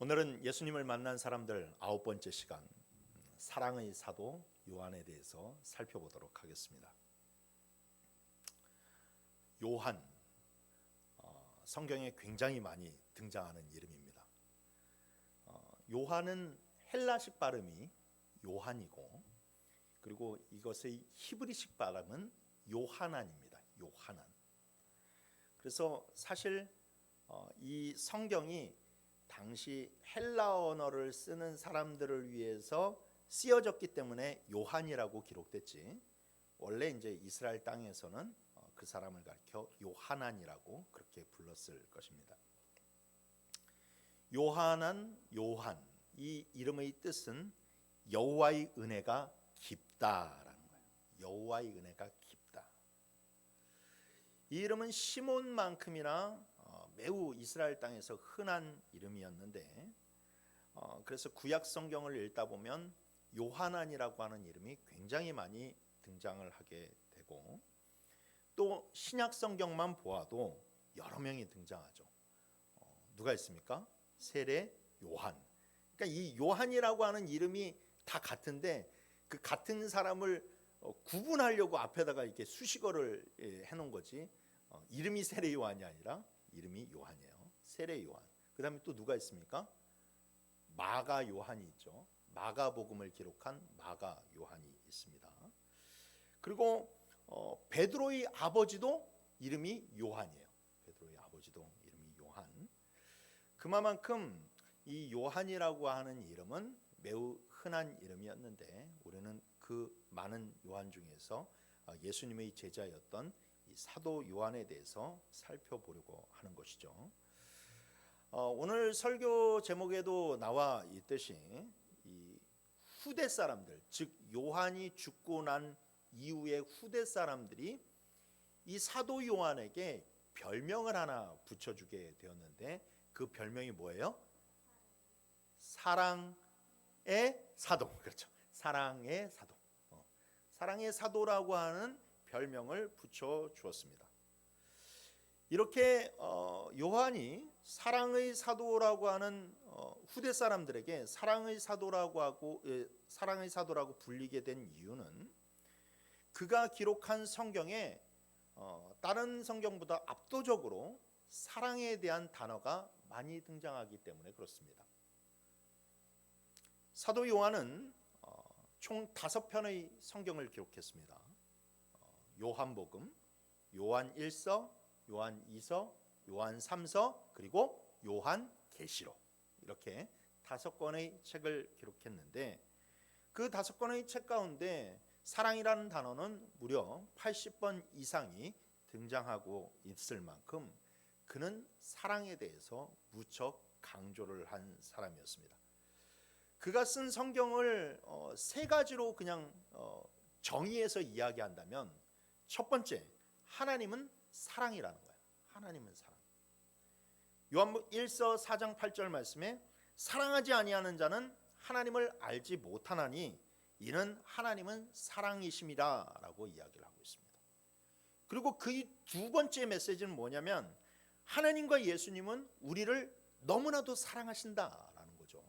오늘은 예수님을 만난 사람들 9번째 시간, 사랑의 사도 요한에 대해서 살펴보도록 하겠습니다. 요한, 성경에 굉장히 많이 등장하는 이름입니다. 요한은 헬라식 발음이 요한이고, 그리고 이것의 히브리식 발음은 요하난입니다. 요하난. 그래서 사실 이 성경이 당시 헬라 언어를 쓰는 사람들을 위해서 쓰여졌기 때문에 요한이라고 기록됐지, 원래 이제 이스라엘 땅에서는 그 사람을 가리켜 요하난이라고 그렇게 불렀을 것입니다. 요하난, 요한, 이 이름의 뜻은 여호와의 은혜가 깊다라는 거예요. 여호와의 은혜가 깊다. 이 이름은 시몬만큼이나 매우 이스라엘 땅에서 흔한 이름이었는데, 그래서 구약 성경을 읽다 보면 요하난이라고 하는 이름이 굉장히 많이 등장을 하게 되고, 또 신약 성경만 보아도 여러 명이 등장하죠. 누가 있습니까? 세례 요한. 그러니까 이 요한이라고 하는 이름이 다 같은데 그 같은 사람을 구분하려고 앞에다가 이렇게 수식어를 해놓은 거지, 이름이 세례 요한이 아니라 이름이 요한이에요. 세례 요한. 그 다음에 또 누가 있습니까? 마가 요한이 있죠. 마가복음을 기록한 마가 요한이 있습니다. 그리고 베드로의 아버지도 이름이 요한이에요. 베드로의 아버지도 이름이 요한. 그만큼 이 요한이라고 하는 이름은 매우 흔한 이름이었는데, 우리는 그 많은 요한 중에서 예수님의 제자였던 이 사도 요한에 대해서 살펴보려고 하는 것이죠. 오늘 설교 제목에도 나와 있듯이 이 후대 사람들, 즉 요한이 죽고 난 이후의 후대 사람들이 이 사도 요한에게 별명을 하나 붙여주게 되었는데, 그 별명이 뭐예요? 사랑의 사도. 그렇죠. 사랑의 사도. 사랑의 사도라고 하는 별명을 붙여 주었습니다. 이렇게 요한이 사랑의 사도라고 하는 후대 사람들에게 사랑의 사도라고 불리게 된 이유는, 그가 기록한 성경에 다른 성경보다 압도적으로 사랑에 대한 단어가 많이 등장하기 때문에 그렇습니다. 사도 요한은 총 5편의 성경을 기록했습니다. 요한복음, 요한 1서, 요한 2서, 요한 3서, 그리고 요한 계시록, 이렇게 5권의 책을 기록했는데, 그 5권의 책 가운데 사랑이라는 단어는 무려 80번 이상이 등장하고 있을 만큼 그는 사랑에 대해서 무척 강조를 한 사람이었습니다. 그가 쓴 성경을 3가지로 그냥 정의해서 이야기한다면, 첫 번째, 하나님은 사랑이라는 거예요. 하나님은 사랑. 요한복음 1서 4장 8절 말씀에 사랑하지 아니하는 자는 하나님을 알지 못하나니 이는 하나님은 사랑이심이라 라고 이야기를 하고 있습니다. 그리고 그 두 번째 메시지는 뭐냐면, 하나님과 예수님은 우리를 너무나도 사랑하신다라는 거죠.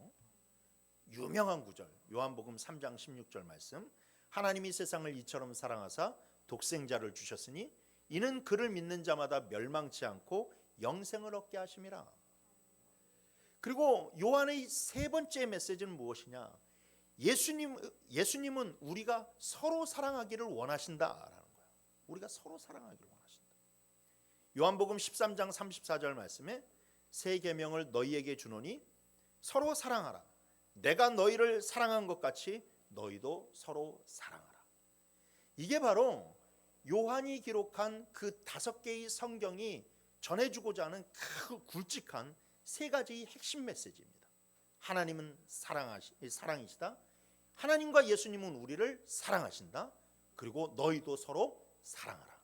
유명한 구절, 요한복음 3장 16절 말씀, 하나님이 세상을 이처럼 사랑하사 독생자를 주셨으니 이는 그를 믿는 자마다 멸망치 않고 영생을 얻게 하심이라. 그리고 요한의 3번째 메시지는 무엇이냐? 예수님은 우리가 서로 사랑하기를 원하신다라는 거예요. 우리가 서로 사랑하기를 원하신다. 요한복음 13장 34절 말씀에 새 계명을 너희에게 주노니 서로 사랑하라. 내가 너희를 사랑한 것 같이 너희도 서로 사랑하라. 이게 바로 요한이 기록한 그 5개의 성경이 전해주고자 하는 그 굵직한 3가지의 핵심 메시지입니다. 하나님은 사랑이시다. 하나님과 예수님은 우리를 사랑하신다. 그리고 너희도 서로 사랑하라.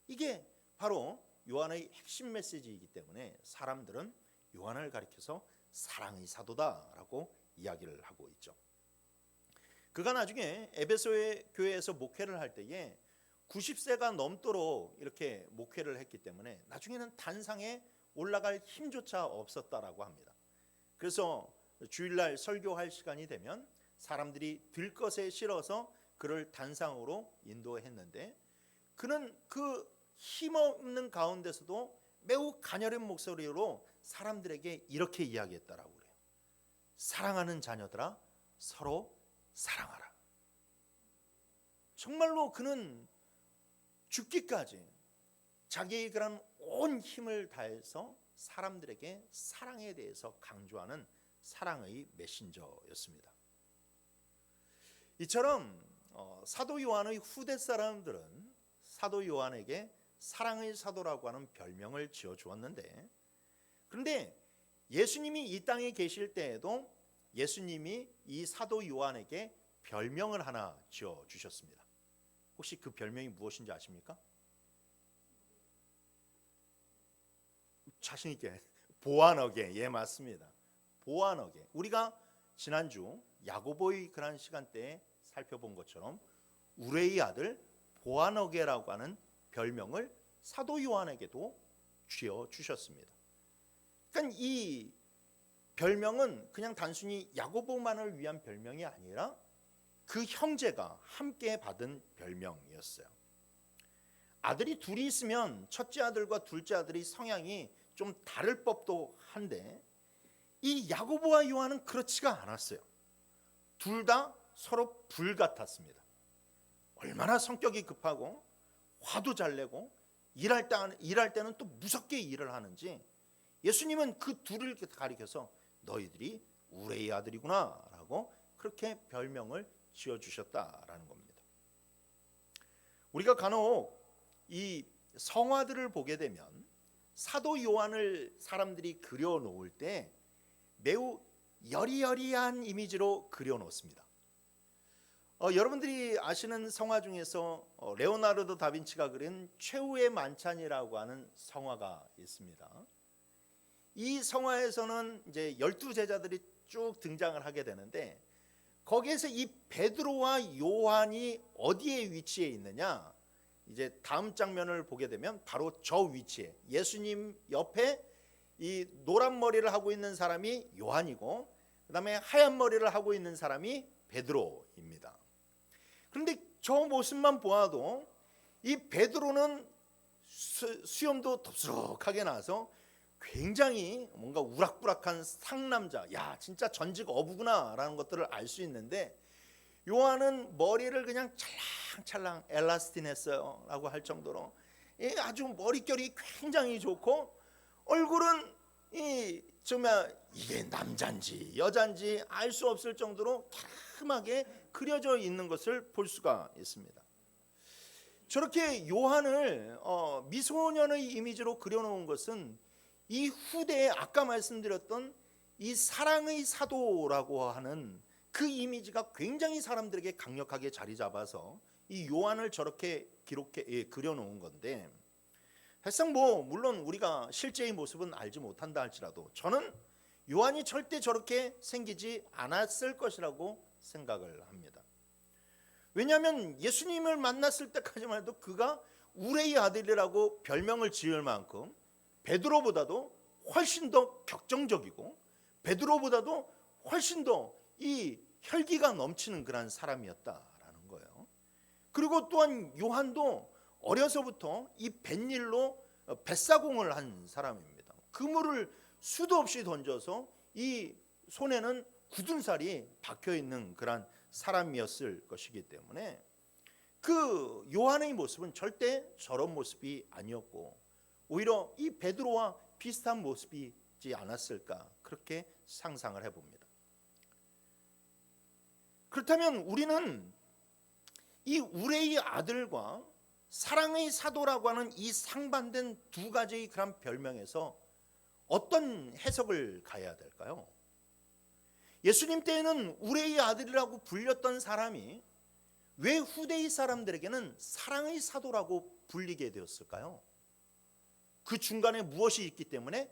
이게 바로 요한의 핵심 메시지이기 때문에 사람들은 요한을 가리켜서 사랑의 사도다라고 이야기를 하고 있죠. 그가 나중에 에베소의 교회에서 목회를 할 때에 90세가 넘도록 이렇게 목회를 했기 때문에 나중에는 단상에 올라갈 힘조차 없었다라고 합니다. 그래서 주일날 설교할 시간이 되면 사람들이 들것에 실어서 그를 단상으로 인도했는데, 그는 그 힘없는 가운데서도 매우 가녀린 목소리로 사람들에게 이렇게 이야기했다라고 그래요. 사랑하는 자녀들아, 서로 사랑하라. 정말로 그는 죽기까지 자기의 그런 온 힘을 다해서 사람들에게 사랑에 대해서 강조하는 사랑의 메신저였습니다. 이처럼 사도 요한의 후대 사람들은 사도 요한에게 사랑의 사도라고 하는 별명을 지어주었는데, 그런데 예수님이 이 땅에 계실 때에도 예수님이 이 사도 요한에게 별명을 하나 지어주셨습니다. 혹시 그 별명이 무엇인지 아십니까? 자신 있게 보아너게. 예, 맞습니다. 보아너게. 우리가 지난주 야고보의 그런 시간대에 살펴본 것처럼 우레의 아들 보아너게라고 하는 별명을 사도 요한에게도 지어 주셨습니다. 그러니까 이 별명은 그냥 단순히 야고보만을 위한 별명이 아니라 그 형제가 함께 받은 별명이었어요. 아들이 둘이 있으면 첫째 아들과 둘째 아들의 성향이 좀 다를 법도 한데, 이 야고보와 요한은 그렇지가 않았어요. 둘 다 서로 불같았습니다. 얼마나 성격이 급하고 화도 잘 내고 일할 때는 또 무섭게 일을 하는지, 예수님은 그 둘을 가리켜서 너희들이 우레의 아들이구나 라고 그렇게 별명을 지어주셨다라는 겁니다. 우리가 간혹 이 성화들을 보게 되면 사도 요한을 사람들이 그려놓을 때 매우 여리여리한 이미지로 그려놓습니다. 여러분들이 아시는 성화 중에서 레오나르도 다빈치가 그린 최후의 만찬이라고 하는 성화가 있습니다. 이 성화에서는 이제 12제자들이 쭉 등장을 하게 되는데, 거기에서 이 베드로와 요한이 어디에 위치해 있느냐, 이제 다음 장면을 보게 되면 바로 저 위치에, 예수님 옆에 이 노란 머리를 하고 있는 사람이 요한이고, 그 다음에 하얀 머리를 하고 있는 사람이 베드로입니다. 그런데 저 모습만 보아도 이 베드로는 수염도 덥수룩하게 나서 굉장히 뭔가 우락부락한 상남자, 야 진짜 전직 어부구나 라는 것들을 알 수 있는데, 요한은 머리를 그냥 찰랑찰랑 엘라스틴 했어요 라고 할 정도로 아주 머릿결이 굉장히 좋고, 얼굴은 정말 이게 남잔지 여잔지 알 수 없을 정도로 캬름하게 그려져 있는 것을 볼 수가 있습니다. 저렇게 요한을 미소년의 이미지로 그려놓은 것은 이 후대에 아까 말씀드렸던 이 사랑의 사도라고 하는 그 이미지가 굉장히 사람들에게 강력하게 자리 잡아서 이 요한을 저렇게 그려놓은 건데, 사실상 물론 우리가 실제의 모습은 알지 못한다 할지라도 저는 요한이 절대 저렇게 생기지 않았을 것이라고 생각을 합니다. 왜냐하면 예수님을 만났을 때까지만 해도 그가 우레의 아들이라고 별명을 지을 만큼 베드로보다도 훨씬 더 격정적이고, 베드로보다도 훨씬 더 이 혈기가 넘치는 그런 사람이었다라는 거예요. 그리고 또한 요한도 어려서부터 이 뱃일로 뱃사공을 한 사람입니다. 그물을 수도 없이 던져서 이 손에는 굳은 살이 박혀 있는 그런 사람이었을 것이기 때문에 그 요한의 모습은 절대 저런 모습이 아니었고, 오히려 이 베드로와 비슷한 모습이지 않았을까, 그렇게 상상을 해봅니다. 그렇다면 우리는 이 우레의 아들과 사랑의 사도라고 하는 이 상반된 두 가지의 그런 별명에서 어떤 해석을 가해야 될까요? 예수님 때에는 우레의 아들이라고 불렸던 사람이 왜 후대의 사람들에게는 사랑의 사도라고 불리게 되었을까요? 그 중간에 무엇이 있기 때문에?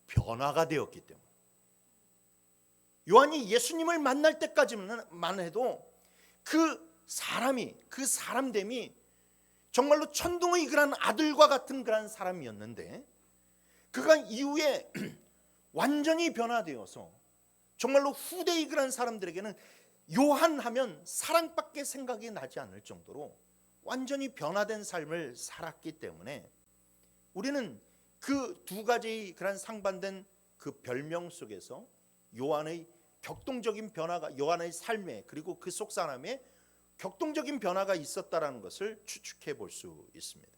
변화가 되었기 때문에. 요한이 예수님을 만날 때까지만 해도 그 사람됨이 정말로 천둥의 그런 아들과 같은 그런 사람이었는데, 그가 이후에 완전히 변화되어서 정말로 후대이글한 사람들에게는 요한 하면 사랑밖에 생각이 나지 않을 정도로 완전히 변화된 삶을 살았기 때문에 우리는 그 두 가지 그런 상반된 그 별명 속에서 요한의 격동적인 변화가, 요한의 삶에 그리고 그 속 사람에 격동적인 변화가 있었다라는 것을 추측해 볼 수 있습니다.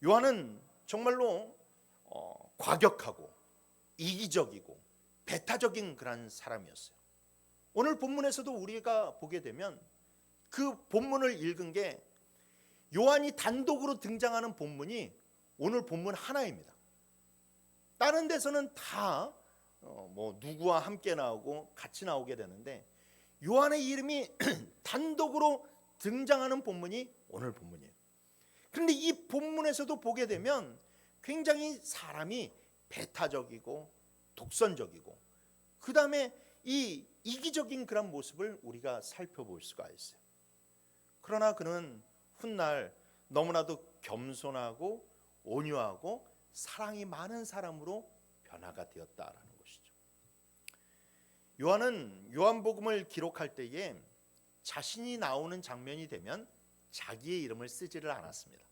요한은 정말로 과격하고 이기적이고 배타적인 그런 사람이었어요. 오늘 본문에서도 우리가 보게 되면 그 본문을 읽은 게 요한이 단독으로 등장하는 본문이 오늘 본문 하나입니다. 다른 데서는 다 누구와 함께 나오고 같이 나오게 되는데 요한의 이름이 단독으로 등장하는 본문이 오늘 본문이에요. 그런데 이 본문에서도 보게 되면 굉장히 사람이 배타적이고 독선적이고 그 다음에 이 이기적인 그런 모습을 우리가 살펴볼 수가 있어요. 그러나 그는 훗날 너무나도 겸손하고 온유하고 사랑이 많은 사람으로 변화가 되었다라는 것이죠. 요한은 요한복음을 기록할 때에 자신이 나오는 장면이 되면 자기의 이름을 쓰지를 않았습니다.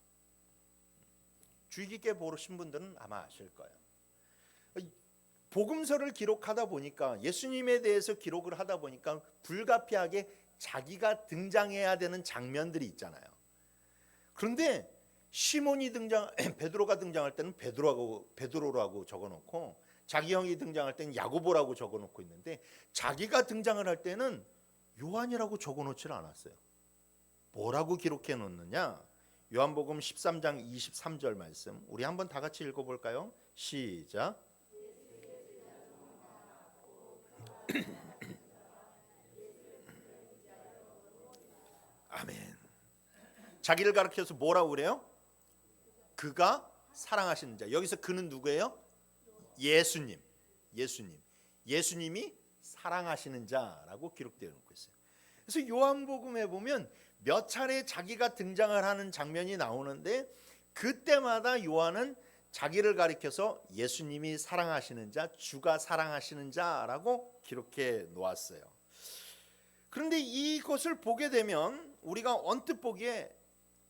주의 깊게 보신 분들은 아마 아실 거예요. 복음서를 기록하다 보니까 예수님에 대해서 기록을 하다 보니까 불가피하게 자기가 등장해야 되는 장면들이 있잖아요. 그런데 시몬이 베드로가 등장할 때는 베드로라고 적어놓고 자기 형이 등장할 때는 야고보라고 적어놓고 있는데 자기가 등장을 할 때는 요한이라고 적어놓지를 않았어요. 뭐라고 기록해 놓느냐? 요한복음 13장 23절 말씀 우리 한번 다 같이 읽어볼까요? 시작. 아멘. 자기를 가리켜서 뭐라고 그래요? 그가 사랑하시는 자. 여기서 그는 누구예요? 예수님. 예수님이 사랑하시는 자라고 기록되어 있고 있어요. 그래서 요한복음에 보면 몇 차례 자기가 등장을 하는 장면이 나오는데 그때마다 요한은 자기를 가리켜서 예수님이 사랑하시는 자, 주가 사랑하시는 자라고 기록해 놓았어요. 그런데 이것을 보게 되면 우리가 언뜻 보기에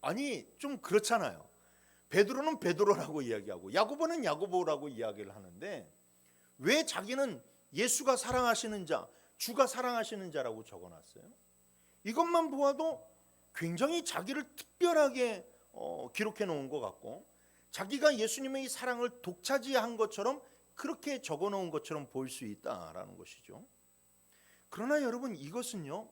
아니 좀 그렇잖아요. 베드로는 베드로라고 이야기하고 야고보는 야고보라고 이야기를 하는데 왜 자기는 예수가 사랑하시는 자, 주가 사랑하시는 자라고 적어놨어요? 이것만 보아도 굉장히 자기를 특별하게 기록해 놓은 것 같고 자기가 예수님의 사랑을 독차지한 것처럼 그렇게 적어 놓은 것처럼 보일 수 있다라는 것이죠. 그러나 여러분 이것은요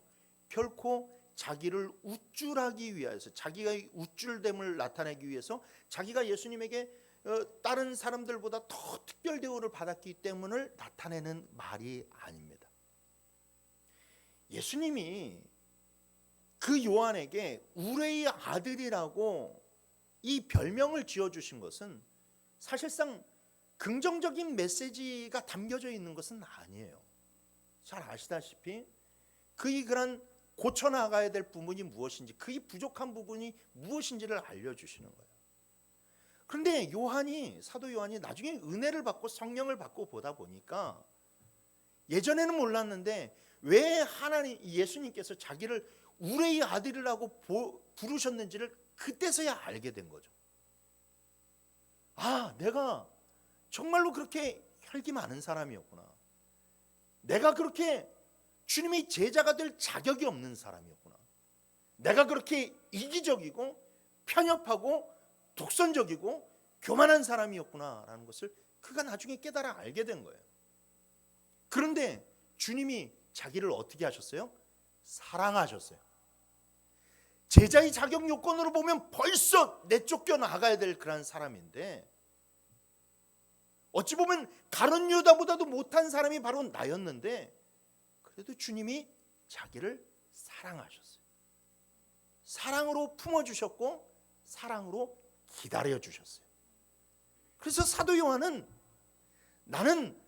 결코 자기를 우쭐하기 위해서 자기가 우쭐됨을 나타내기 위해서 자기가 예수님에게 다른 사람들보다 더 특별 대우를 받았기 때문을 나타내는 말이 아닙니다. 예수님이 그 요한에게 우레의 아들이라고 이 별명을 지어주신 것은 사실상 긍정적인 메시지가 담겨져 있는 것은 아니에요. 잘 아시다시피 그의 그런 고쳐나가야 될 부분이 무엇인지 그의 부족한 부분이 무엇인지를 알려주시는 거예요. 그런데 사도 요한이 나중에 은혜를 받고 성령을 받고 보다 보니까 예전에는 몰랐는데 왜 예수님께서 자기를 우레의 아들이라고 부르셨는지를 그때서야 알게 된 거죠. 아, 내가 정말로 그렇게 혈기 많은 사람이었구나. 내가 그렇게 주님의 제자가 될 자격이 없는 사람이었구나. 내가 그렇게 이기적이고 편협하고 독선적이고 교만한 사람이었구나라는 것을 그가 나중에 깨달아 알게 된 거예요. 그런데 주님이 자기를 어떻게 하셨어요? 사랑하셨어요. 제자의 자격 요건으로 보면 벌써 내쫓겨 나가야 될 그런 사람인데 어찌 보면 가룟 유다보다도 못한 사람이 바로 나였는데 그래도 주님이 자기를 사랑하셨어요. 사랑으로 품어주셨고 사랑으로 기다려주셨어요. 그래서 사도 요한은 나는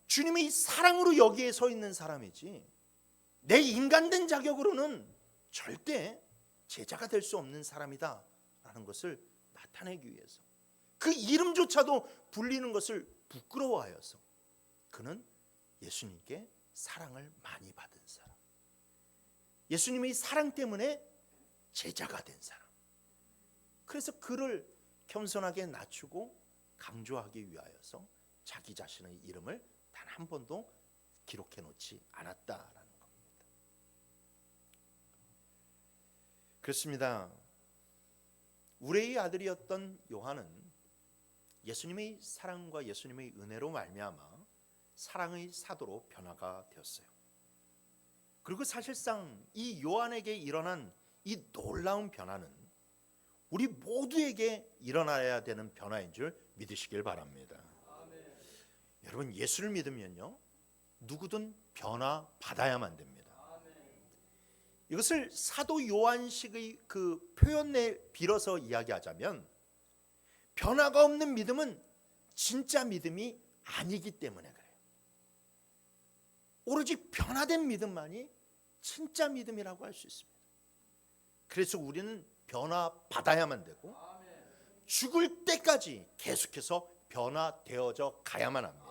주님의 사랑으로 여기에 서 있는 사람이지 내 인간된 자격으로는 절대 제자가 될 수 없는 사람이다 라는 것을 나타내기 위해서 그 이름조차도 불리는 것을 부끄러워하여서 그는 예수님께 사랑을 많이 받은 사람, 예수님의 사랑 때문에 제자가 된 사람. 그래서 그를 겸손하게 낮추고 강조하기 위하여서 자기 자신의 이름을 단 한 번도 기록해 놓지 않았다라는 겁니다. 그렇습니다. 우레의 아들이었던 요한은 예수님의 사랑과 예수님의 은혜로 말미암아 사랑의 사도로 변화가 되었어요. 그리고 사실상 이 요한에게 일어난 이 놀라운 변화는 우리 모두에게 일어나야 되는 변화인 줄 믿으시길 바랍니다. 아멘. 여러분, 예수를 믿으면요, 누구든 변화 받아야만 됩니다. 아멘. 이것을 사도 요한식의 그 표현에 빌어서 이야기하자면, 변화가 없는 믿음은 진짜 믿음이 아니기 때문에 그래요. 오로지 변화된 믿음만이 진짜 믿음이라고 할 수 있습니다. 그래서 우리는 변화 받아야만 되고 죽을 때까지 계속해서 변화되어져 가야만 합니다.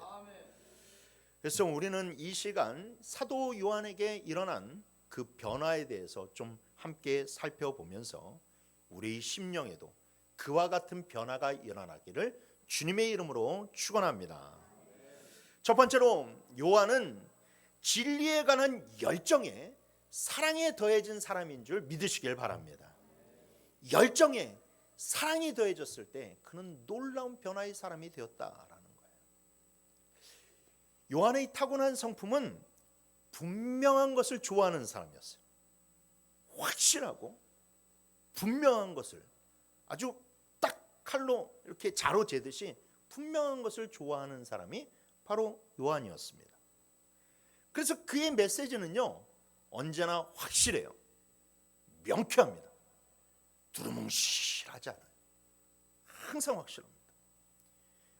그래서 우리는 이 시간 사도 요한에게 일어난 그 변화에 대해서 좀 함께 살펴보면서 우리 심령에도 그와 같은 변화가 일어나기를 주님의 이름으로 축원합니다. 첫 번째로 요한은 진리에 관한 열정에 사랑에 더해진 사람인 줄 믿으시길 바랍니다. 열정에 사랑이 더해졌을 때 그는 놀라운 변화의 사람이 되었다라는 거예요. 요한의 타고난 성품은 분명한 것을 좋아하는 사람이었어요. 확실하고 분명한 것을 아주 딱 칼로 이렇게 자로 재듯이 분명한 것을 좋아하는 사람이 바로 요한이었습니다. 그래서 그의 메시지는요, 언제나 확실해요. 명쾌합니다. 두루뭉실하지 않아요. 항상 확실합니다.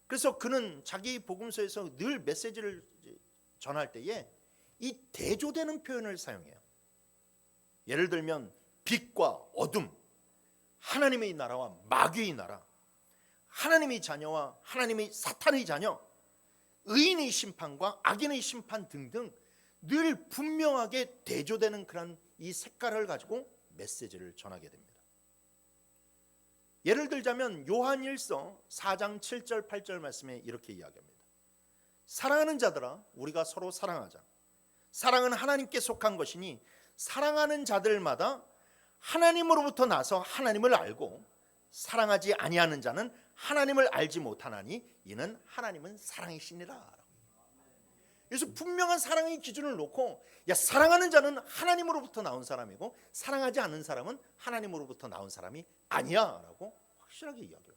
그래서 그는 자기 복음서에서 늘 메시지를 전할 때에 이 대조되는 표현을 사용해요. 예를 들면 빛과 어둠, 하나님의 나라와 마귀의 나라, 하나님의 자녀와 하나님의 사탄의 자녀, 의인의 심판과 악인의 심판 등등 늘 분명하게 대조되는 그런 이 색깔을 가지고 메시지를 전하게 됩니다. 예를 들자면 요한일서 4장 7절 8절 말씀에 이렇게 이야기합니다. 사랑하는 자들아, 우리가 서로 사랑하자. 사랑은 하나님께 속한 것이니 사랑하는 자들마다 하나님으로부터 나서 하나님을 알고 사랑하지 아니하는 자는 하나님을 알지 못하나니 이는 하나님은 사랑이시니라. 그래서 분명한 사랑의 기준을 놓고, 야, 사랑하는 자는 하나님으로부터 나온 사람이고 사랑하지 않는 사람은 하나님으로부터 나온 사람이 아니야 라고 확실하게 이야기합니다.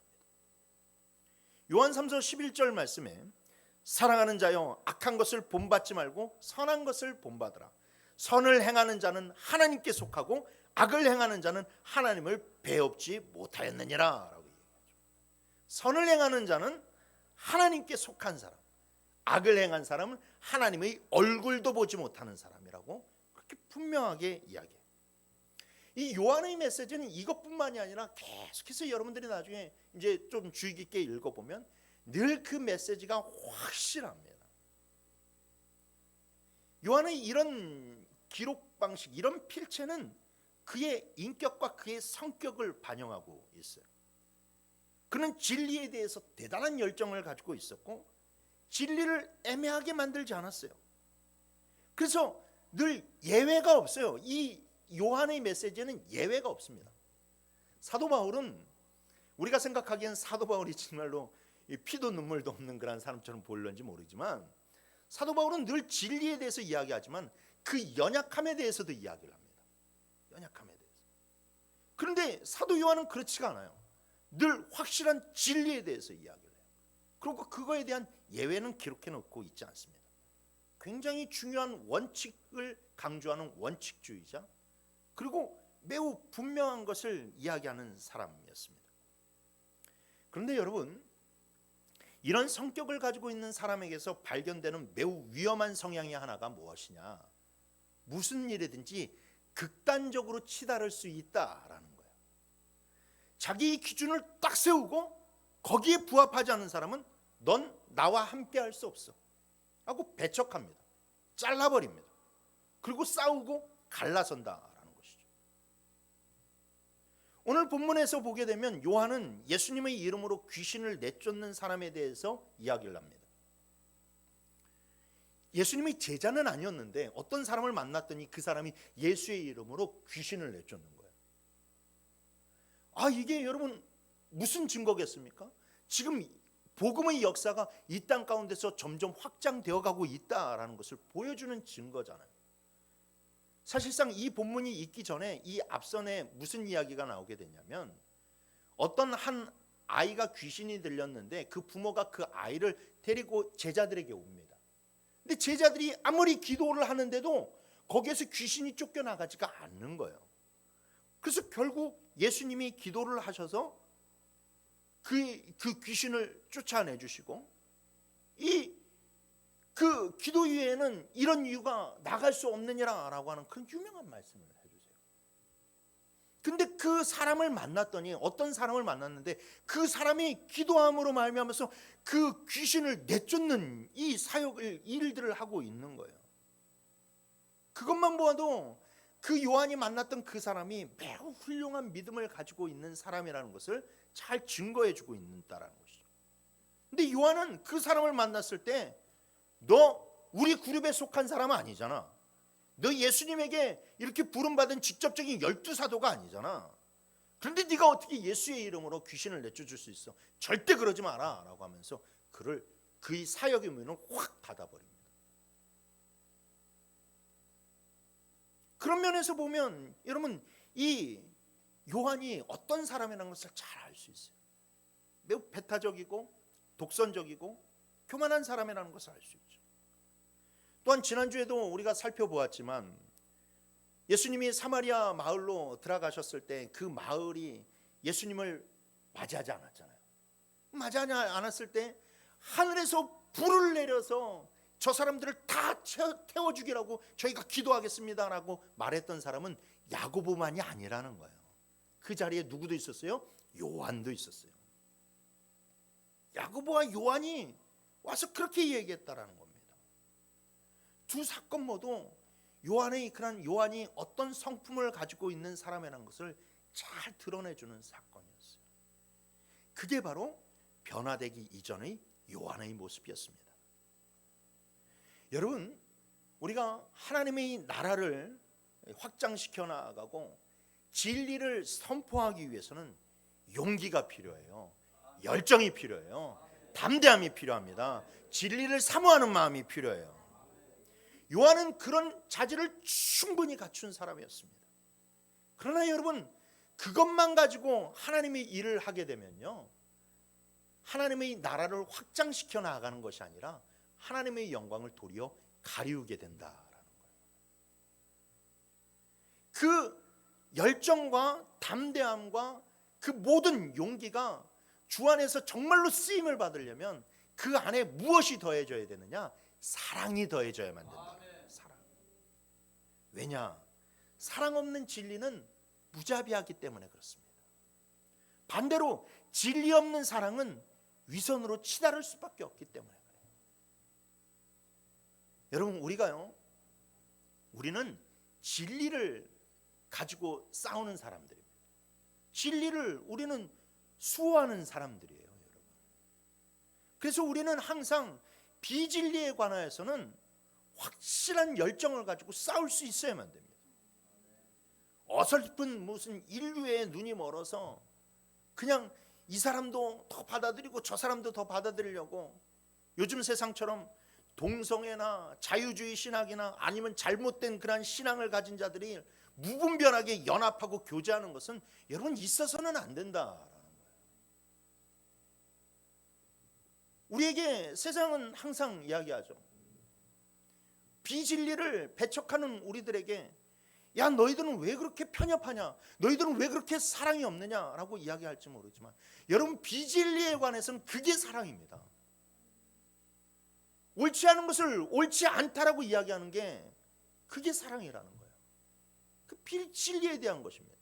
요한 3서 11절 말씀에 사랑하는 자여, 악한 것을 본받지 말고 선한 것을 본받으라. 선을 행하는 자는 하나님께 속하고 악을 행하는 자는 하나님을 배웁지 못하였느니라 라고 얘기하죠. 선을 행하는 자는 하나님께 속한 사람, 악을 행한 사람은 하나님의 얼굴도 보지 못하는 사람이라고 그렇게 분명하게 이야기해요. 이 요한의 메시지는 이것뿐만이 아니라 계속해서 여러분들이 나중에 이제 좀 주의 깊게 읽어보면 늘 그 메시지가 확실합니다. 요한의 이런 기록 방식, 이런 필체는 그의 인격과 그의 성격을 반영하고 있어요. 그는 진리에 대해서 대단한 열정을 가지고 있었고 진리를 애매하게 만들지 않았어요. 그래서 늘 예외가 없어요. 이 요한의 메시지는 예외가 없습니다. 사도 바울은 우리가 생각하기엔 사도 바울이 정말로 피도 눈물도 없는 그런 사람처럼 보일런지 모르지만 사도 바울은 늘 진리에 대해서 이야기하지만 그 연약함에 대해서도 이야기를 합니다. 연약함에 대해서. 그런데 사도 요한은 그렇지가 않아요. 늘 확실한 진리에 대해서 이야기를 해요. 그리고 그거에 대한 예외는 기록해 놓고 있지 않습니다. 굉장히 중요한 원칙을 강조하는 원칙주의자, 그리고 매우 분명한 것을 이야기하는 사람이었습니다. 그런데 여러분, 이런 성격을 가지고 있는 사람에게서 발견되는 매우 위험한 성향이 하나가 무엇이냐? 무슨 일이든지 극단적으로 치달을 수 있다라는 거예요. 자기 기준을 딱 세우고 거기에 부합하지 않는 사람은 넌 나와 함께 할 수 없어 하고 배척합니다. 잘라버립니다. 그리고 싸우고 갈라선다라는 것이죠. 오늘 본문에서 보게 되면 요한은 예수님의 이름으로 귀신을 내쫓는 사람에 대해서 이야기를 합니다. 예수님의 제자는 아니었는데 어떤 사람을 만났더니 그 사람이 예수의 이름으로 귀신을 내쫓는 거예요. 이게 여러분 무슨 증거겠습니까? 지금 복음의 역사가 이 땅 가운데서 점점 확장되어 가고 있다라는 것을 보여주는 증거잖아요. 사실상 이 본문이 있기 전에 이 앞선에 무슨 이야기가 나오게 되냐면 어떤 한 아이가 귀신이 들렸는데 그 부모가 그 아이를 데리고 제자들에게 옵니다. 근데 제자들이 아무리 기도를 하는데도 거기에서 귀신이 쫓겨나가지가 않는 거예요. 그래서 결국 예수님이 기도를 하셔서 그 귀신을 쫓아내 주시고 그 기도 위에는 이런 이유가 나갈 수 없느니라라고 하는 그런 유명한 말씀을 해주세요. 근데 그 사람을 만났더니 어떤 사람을 만났는데 그 사람이 기도함으로 말미암아서 그 귀신을 내쫓는 이 사역을 일들을 하고 있는 거예요. 그것만 보아도 그 요한이 만났던 그 사람이 매우 훌륭한 믿음을 가지고 있는 사람이라는 것을 잘 증거해주고 있다는 것이죠. 근데 요한은 그 사람을 만났을 때 너 우리 그룹에 속한 사람은 아니잖아. 너 예수님에게 이렇게 부름받은 직접적인 12사도가 아니잖아. 그런데 네가 어떻게 예수의 이름으로 귀신을 내쫓을 수 있어? 절대 그러지 마라 라고 하면서 그의 사역의 문을 확 닫아버립니다. 그런 면에서 보면 여러분 이 요한이 어떤 사람이라는 것을 잘 알 수 있어요. 매우 배타적이고 독선적이고 교만한 사람이라는 것을 알 수 있죠. 또한 지난주에도 우리가 살펴보았지만 예수님이 사마리아 마을로 들어가셨을 때 그 마을이 예수님을 맞이하지 않았잖아요. 맞이하지 않았을 때 하늘에서 불을 내려서 저 사람들을 다 태워 죽이라고 저희가 기도하겠습니다라고 말했던 사람은 야고보만이 아니라는 거예요. 그 자리에 누구도 있었어요? 요한도 있었어요. 야고보와 요한이 와서 그렇게 얘기했다라는 겁니다. 두 사건 모두 요한이 어떤 성품을 가지고 있는 사람이라는 것을 잘 드러내주는 사건이었어요. 그게 바로 변화되기 이전의 요한의 모습이었습니다. 여러분, 우리가 하나님의 나라를 확장시켜 나가고 진리를 선포하기 위해서는 용기가 필요해요. 열정이 필요해요. 담대함이 필요합니다. 진리를 사모하는 마음이 필요해요. 요한은 그런 자질을 충분히 갖춘 사람이었습니다. 그러나 여러분, 그것만 가지고 하나님의 일을 하게 되면요, 하나님의 나라를 확장시켜 나가는 것이 아니라 하나님의 영광을 도리어 가리우게 된다라는 거예요. 그 열정과 담대함과 그 모든 용기가 주 안에서 정말로 쓰임을 받으려면 그 안에 무엇이 더해져야 되느냐? 사랑이 더해져야만 된다. 사랑. 왜냐? 사랑 없는 진리는 무자비하기 때문에 그렇습니다. 반대로 진리 없는 사랑은 위선으로 치달을 수밖에 없기 때문에 그래요. 여러분, 우리는 진리를 가지고 싸우는 사람들입니다. 진리를 우리는 수호하는 사람들이에요, 여러분. 그래서 우리는 항상 비진리에 관하여서는 확실한 열정을 가지고 싸울 수 있어야만 됩니다. 어설픈 무슨 인류의 눈이 멀어서 그냥 이 사람도 더 받아들이고 저 사람도 더 받아들이려고 요즘 세상처럼 동성애나 자유주의 신학이나 아니면 잘못된 그런 신앙을 가진 자들이 무분별하게 연합하고 교제하는 것은 여러분 있어서는 안 된다라는 거예요. 우리에게 세상은 항상 이야기하죠. 비진리를 배척하는 우리들에게 야, 너희들은 왜 그렇게 편협하냐? 너희들은 왜 그렇게 사랑이 없느냐라고 이야기할지 모르지만 여러분, 비진리에 관해서는 그게 사랑입니다. 옳지 않은 것을 옳지 않다라고 이야기하는 게 그게 사랑이라는 거예요. 그 비진리에 대한 것입니다.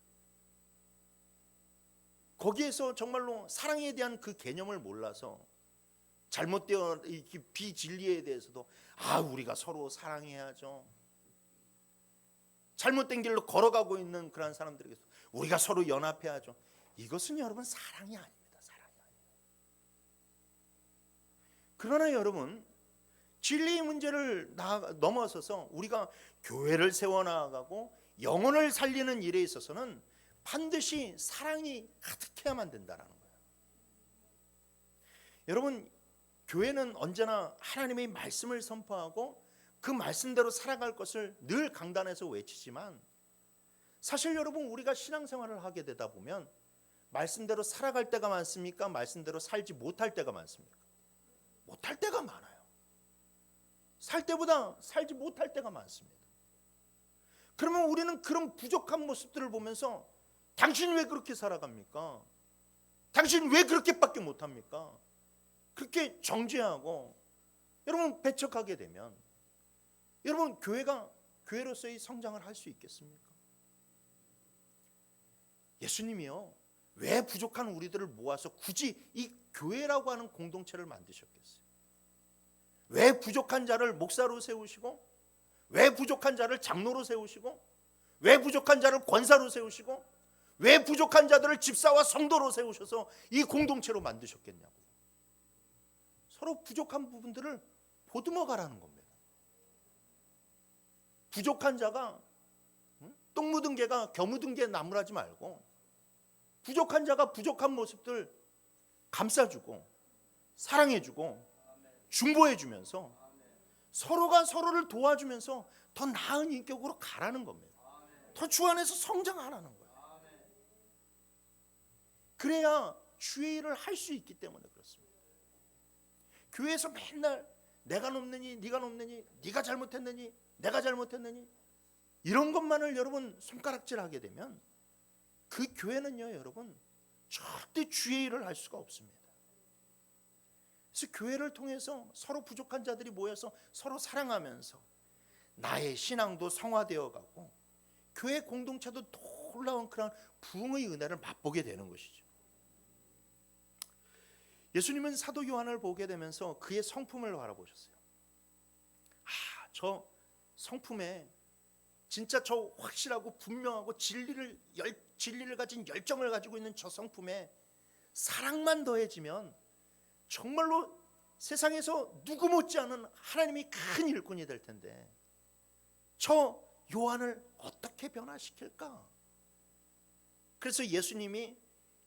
거기에서 정말로 사랑에 대한 그 개념을 몰라서 잘못되어 비진리에 대해서도 우리가 서로 사랑해야죠. 잘못된 길로 걸어가고 있는 그런 사람들에게서 우리가 서로 연합해야죠. 이것은 여러분 사랑이 아닙니다. 사랑이 아닙니다. 그러나 여러분 진리의 문제를 넘어서서 우리가 교회를 세워나가고 영혼을 살리는 일에 있어서는 반드시 사랑이 가득해야만 된다는 거예요. 여러분 교회는 언제나 하나님의 말씀을 선포하고 그 말씀대로 살아갈 것을 늘 강단에서 외치지만 사실 여러분 우리가 신앙생활을 하게 되다 보면 말씀대로 살아갈 때가 많습니까? 말씀대로 살지 못할 때가 많습니까? 못할 때가 많아요. 살 때보다 살지 못할 때가 많습니다. 그러면 우리는 그런 부족한 모습들을 보면서 당신 왜 그렇게 살아갑니까? 당신 왜 그렇게밖에 못합니까? 그렇게 정죄하고 여러분 배척하게 되면 여러분 교회가 교회로서의 성장을 할 수 있겠습니까? 예수님이요 왜 부족한 우리들을 모아서 굳이 이 교회라고 하는 공동체를 만드셨겠어요? 왜 부족한 자를 목사로 세우시고 왜 부족한 자를 장로로 세우시고 왜 부족한 자를 권사로 세우시고 왜 부족한 자들을 집사와 성도로 세우셔서 이 공동체로 만드셨겠냐고요. 서로 부족한 부분들을 보듬어 가라는 겁니다. 부족한 자가 똥 묻은 개가 겨 묻은 개 나무라지 말고 부족한 자가 부족한 모습들 감싸주고 사랑해주고 중보해주면서 서로가 서로를 도와주면서 더 나은 인격으로 가라는 겁니다. 더 주 안에서 성장하라는 거예요. 그래야 주의 일을 할 수 있기 때문에 그렇습니다. 교회에서 맨날 내가 높느니 네가 높느니 네가 잘못했느니 내가 잘못했느니 이런 것만을 여러분 손가락질하게 되면 그 교회는요 여러분 절대 주의 일을 할 수가 없습니다. 그래서 교회를 통해서 서로 부족한 자들이 모여서 서로 사랑하면서 나의 신앙도 성화되어 가고 교회 공동체도 놀라운 그런 부흥의 은혜를 맛보게 되는 것이죠. 예수님은 사도 요한을 보게 되면서 그의 성품을 바라보셨어요. 저 성품에 진짜 저 확실하고 분명하고 진리를 가진 열정을 가지고 있는 저 성품에 사랑만 더해지면 정말로 세상에서 누구 못지않은 하나님이 큰 일꾼이 될 텐데 저 요한을 어떻게 변화시킬까? 그래서 예수님이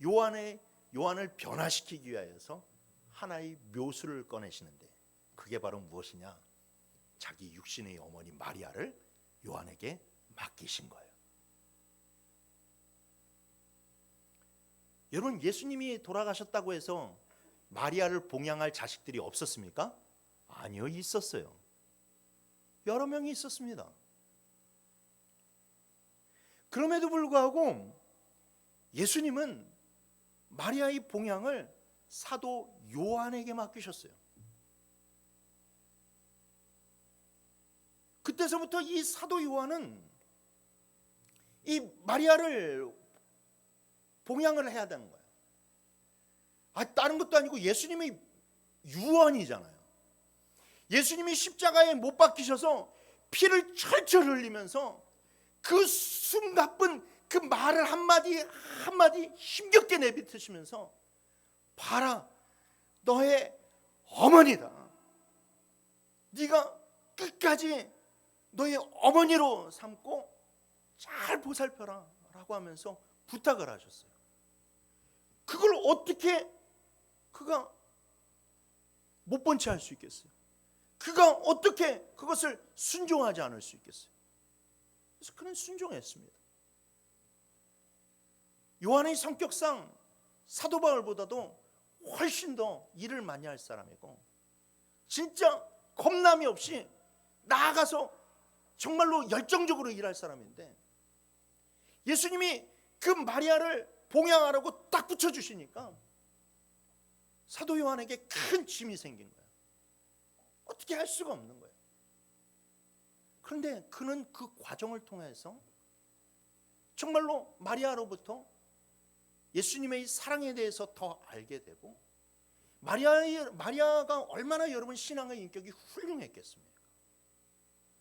요한을 변화시키기 위하여서 하나의 묘수를 꺼내시는데 그게 바로 무엇이냐? 자기 육신의 어머니 마리아를 요한에게 맡기신 거예요. 여러분 예수님이 돌아가셨다고 해서 마리아를 봉양할 자식들이 없었습니까? 아니요, 있었어요. 여러 명이 있었습니다. 그럼에도 불구하고 예수님은 마리아의 봉양을 사도 요한에게 맡기셨어요. 그때서부터 이 사도 요한은 이 마리아를 봉양을 해야 되는 거예요. 다른 것도 아니고 예수님이 유언이잖아요. 예수님이 십자가에 못 박히셔서 피를 철철 흘리면서 그 숨가쁜 그 말을 한마디 한마디 힘겹게 내뱉으시면서 봐라 너의 어머니다. 네가 끝까지 너의 어머니로 삼고 잘 보살펴라 라고 하면서 부탁을 하셨어요. 그걸 어떻게 그가 못 본 채 할 수 있겠어요? 그가 어떻게 그것을 순종하지 않을 수 있겠어요? 그래서 그는 순종했습니다. 요한의 성격상 사도 바울보다도 훨씬 더 일을 많이 할 사람이고 진짜 겁남이 없이 나아가서 정말로 열정적으로 일할 사람인데 예수님이 그 마리아를 봉양하라고 딱 붙여주시니까 사도 요한에게 큰 짐이 생긴 거예요. 어떻게 할 수가 없는 거예요. 그런데 그는 그 과정을 통해서 정말로 마리아로부터 예수님의 사랑에 대해서 더 알게 되고 마리아가 얼마나 여러분 신앙의 인격이 훌륭했겠습니까?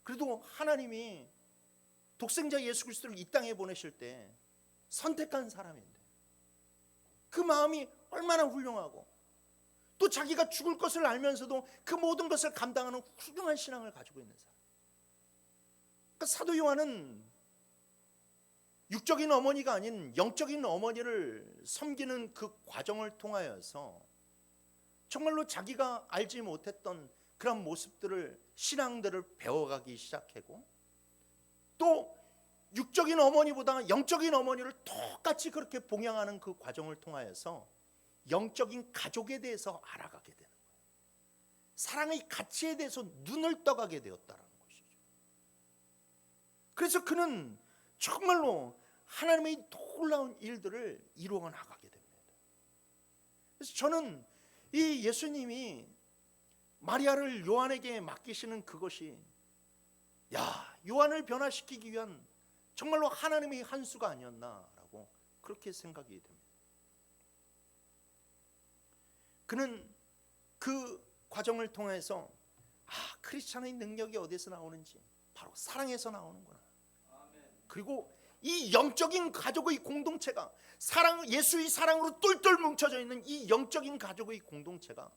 그래도 하나님이 독생자 예수 그리스도를 이 땅에 보내실 때 선택한 사람인데 그 마음이 얼마나 훌륭하고 또 자기가 죽을 것을 알면서도 그 모든 것을 감당하는 훌륭한 신앙을 가지고 있는 사람. 그러니까 사도 요한은 육적인 어머니가 아닌 영적인 어머니를 섬기는 그 과정을 통하여서 정말로 자기가 알지 못했던 그런 모습들을, 신앙들을 배워가기 시작하고 또 육적인 어머니보다 영적인 어머니를 똑같이 그렇게 봉양하는 그 과정을 통하여서 영적인 가족에 대해서 알아가게 되는 거예요. 사랑의 가치에 대해서 눈을 떠가게 되었다는 것이죠. 그래서 그는 정말로 하나님의 놀라운 일들을 이루어 나가게 됩니다. 그래서 저는 이 예수님이 마리아를 요한에게 맡기시는 그것이 요한을 변화시키기 위한 정말로 하나님의 한 수가 아니었나라고 그렇게 생각이 됩니다. 그는 그 과정을 통해서 크리스찬의 능력이 어디서 나오는지 바로 사랑에서 나오는구나. 그리고 이 영적인 가족의 공동체가 예수의 사랑으로 똘똘 뭉쳐져 있는 이 영적인 가족의 공동체가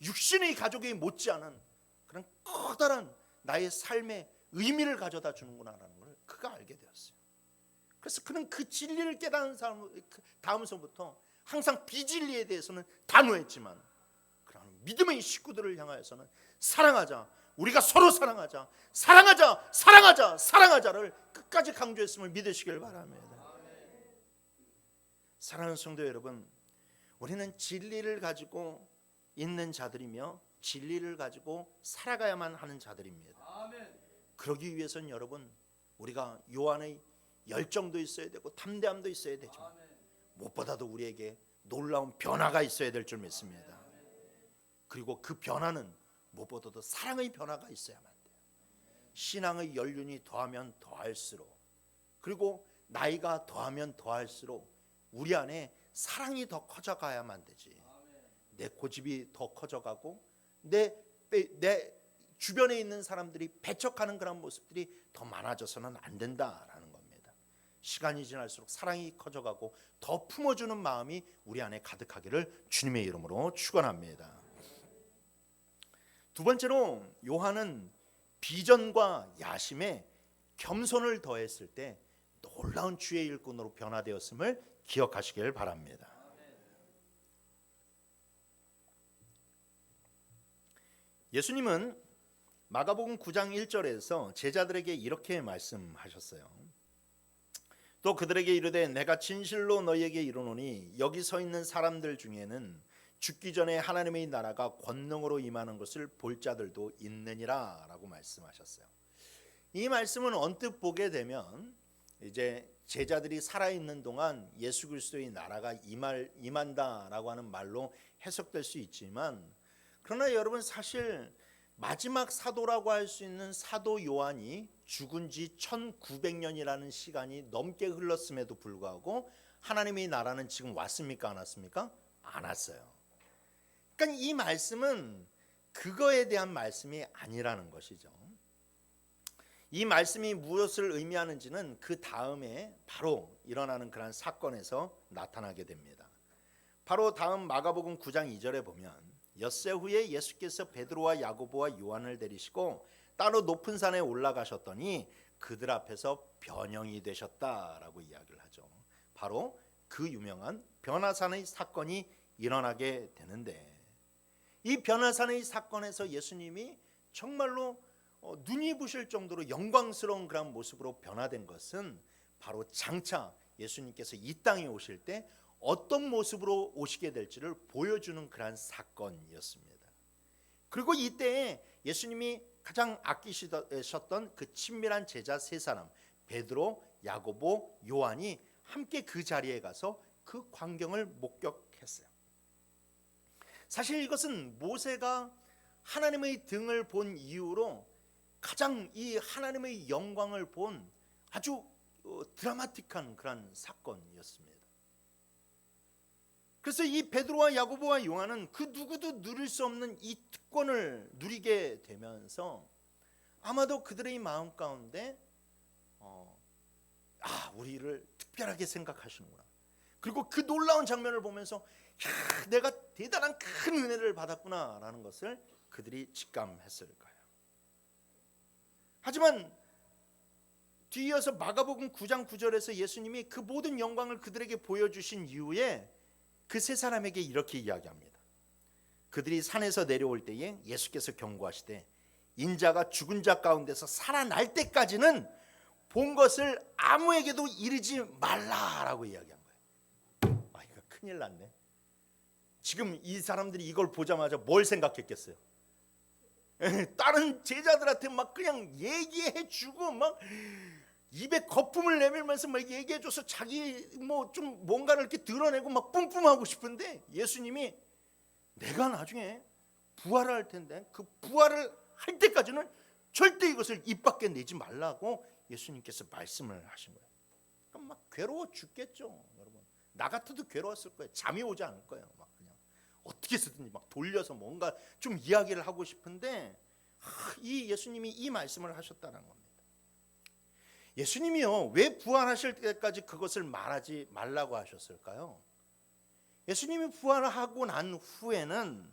육신의 가족에 못지않은 그런 커다란 나의 삶의 의미를 가져다 주는구나라는 걸 그가 알게 되었어요. 그래서 그는 그 진리를 깨달은 다음서부터 항상 비진리에 대해서는 단호했지만 그러나 믿음의 식구들을 향하여서는 사랑하자, 우리가 서로 사랑하자, 사랑하자, 사랑하자, 사랑하자를 끝까지 강조했음을 믿으시길 바랍니다. 사랑하는 성도 여러분, 우리는 진리를 가지고 있는 자들이며 진리를 가지고 살아가야만 하는 자들입니다. 그러기 위해서는 여러분, 우리가 요한의 열정도 있어야 되고 담대함도 있어야 되지만 무엇보다도 우리에게 놀라운 변화가 있어야 될 줄 믿습니다. 그리고 그 변화는 무엇보다도 사랑의 변화가 있어야만 돼요. 신앙의 연륜이 더하면 더할수록, 그리고 나이가 더하면 더할수록 우리 안에 사랑이 더 커져가야만 되지. 내 고집이 더 커져가고 내 주변에 있는 사람들이 배척하는 그런 모습들이 더 많아져서는 안 된다라는 겁니다. 시간이 지날수록 사랑이 커져가고 더 품어주는 마음이 우리 안에 가득하기를 주님의 이름으로 축원합니다. 두 번째로 요한은 비전과 야심에 겸손을 더했을 때 놀라운 주의 일꾼으로 변화되었음을 기억하시길 바랍니다. 예수님은 마가복음 9장 1절에서 제자들에게 이렇게 말씀하셨어요. 또 그들에게 이르되 내가 진실로 너희에게 이르노니 여기 서 있는 사람들 중에는 죽기 전에 하나님의 나라가 권능으로 임하는 것을 볼 자들도 있느니라 라고 말씀하셨어요. 이 말씀은 언뜻 보게 되면 이제 제자들이 살아있는 동안 예수 그리스도의 나라가 임한다라고 하는 말로 해석될 수 있지만, 그러나 여러분 사실 마지막 사도라고 할 수 있는 사도 요한이 죽은 지 1900년이라는 시간이 넘게 흘렀음에도 불구하고 하나님의 나라는 지금 왔습니까? 안 왔습니까? 안 왔어요. 그러니까 이 말씀은 그거에 대한 말씀이 아니라는 것이죠. 이 말씀이 무엇을 의미하는지는 그 다음에 바로 일어나는 그런 사건에서 나타나게 됩니다. 바로 다음 마가복음 9장 2절에 보면 엿새 후에 예수께서 베드로와 야고보와 요한을 데리시고 따로 높은 산에 올라가셨더니 그들 앞에서 변형이 되셨다라고 이야기를 하죠. 바로 그 유명한 변화산의 사건이 일어나게 되는데, 이 변화산의 사건에서 예수님이 정말로 눈이 부실 정도로 영광스러운 그런 모습으로 변화된 것은 바로 장차 예수님께서 이 땅에 오실 때 어떤 모습으로 오시게 될지를 보여주는 그런 사건이었습니다. 그리고 이때에 예수님이 가장 아끼셨던 그 친밀한 제자 세 사람, 베드로, 야고보, 요한이 함께 그 자리에 가서 그 광경을 목격했어요. 사실 이것은 모세가 하나님의 등을 본 이후로 가장 이 하나님의 영광을 본 아주 드라마틱한 그런 사건이었습니다. 그래서 이 베드로와 야고보와 요한은 그 누구도 누릴 수 없는 이 특권을 누리게 되면서 아마도 그들의 마음 가운데 우리를 특별하게 생각하시는구나. 그리고 그 놀라운 장면을 보면서 내가 대단한 큰 은혜를 받았구나라는 것을 그들이 직감했을 거예요. 하지만 뒤이어서 마가복음 9장 9절에서 예수님이 그 모든 영광을 그들에게 보여주신 이후에 그 세 사람에게 이렇게 이야기합니다. 그들이 산에서 내려올 때에 예수께서 경고하시되 인자가 죽은 자 가운데서 살아날 때까지는 본 것을 아무에게도 이르지 말라라고 이야기한 거예요. 이거 큰일 났네. 지금 이 사람들이 이걸 보자마자 뭘 생각했겠어요? 다른 제자들한테 막 그냥 얘기해주고 막 입에 거품을 내밀면서 막 얘기해줘서 자기 뭐 좀 뭔가를 이렇게 드러내고 막 뿜뿜하고 싶은데 예수님이 내가 나중에 부활을 할 텐데 그 부활을 할 때까지는 절대 이것을 입 밖에 내지 말라고 예수님께서 말씀을 하신 거예요. 그럼 막 괴로워 죽겠죠, 여러분. 나 같아도 괴로웠을 거예요. 잠이 오지 않을 거예요. 막 그냥 어떻게 해서든지 막 돌려서 뭔가 좀 이야기를 하고 싶은데 이 예수님이 이 말씀을 하셨다는 겁니다. 예수님이요, 왜 부활하실 때까지 그것을 말하지 말라고 하셨을까요? 예수님이 부활하고 난 후에는